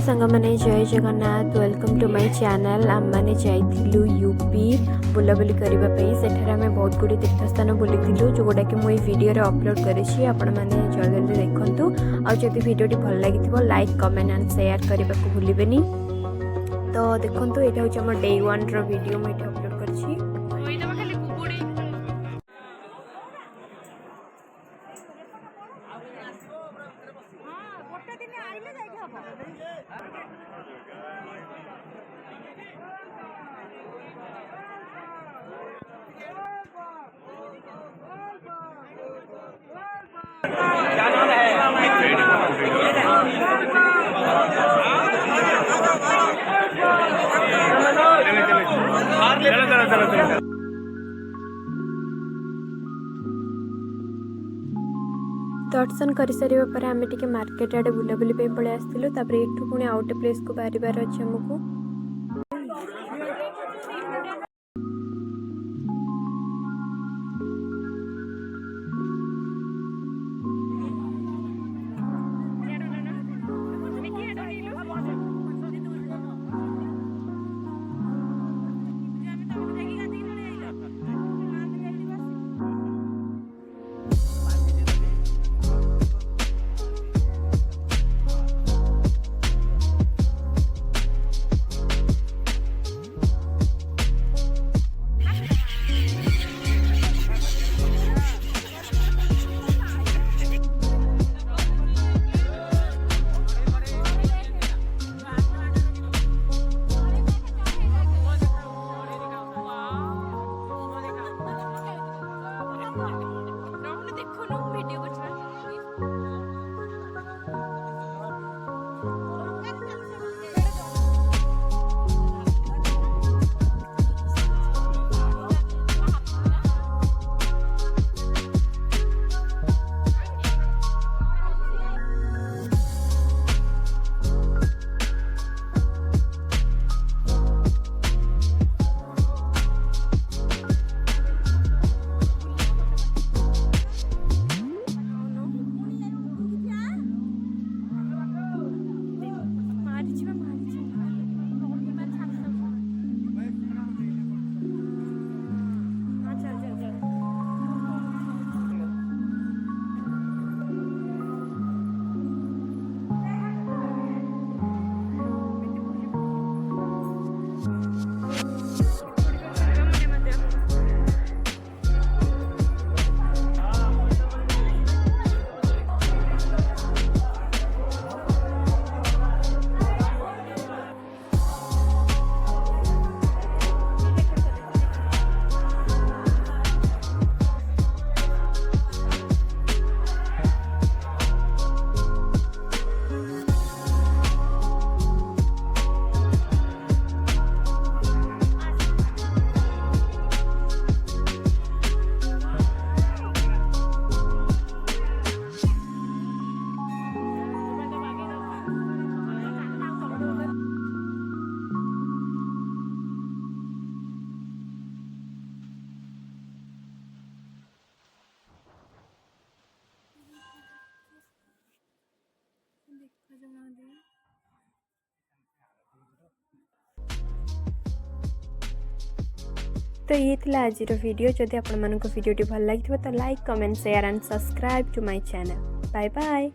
सांग मैंने Jai Jagannath welcome to my channel. आम मैंने जाइलु यूपी बुलाबुली करने सेठार आम बहुत गुड़ी तीर्थस्थान बुलीलु जोटा कि मुझे वीडियो अपलोड करी आपण मैंने जल्दी जल्दी देखूँ। आदि भिडियोटी भल लगी लाइक कमेंट एंड शेयर करने को भूलें। तो देखो यहाँ हूँ डे 1 वीडियो मुझे अपलोड कर। दर्शन कर सारे पर आम टे मार्केट आड़े बुलाबुली पलि आसलु। एठू पुणी आउ गोटे प्लेस को बाहर अच्छे आमको। तो ये थिला आज वीडियो। जदि आपण मानक वीडियोटी भल लगी तो like comment share and subscribe to my channel. Bye bye.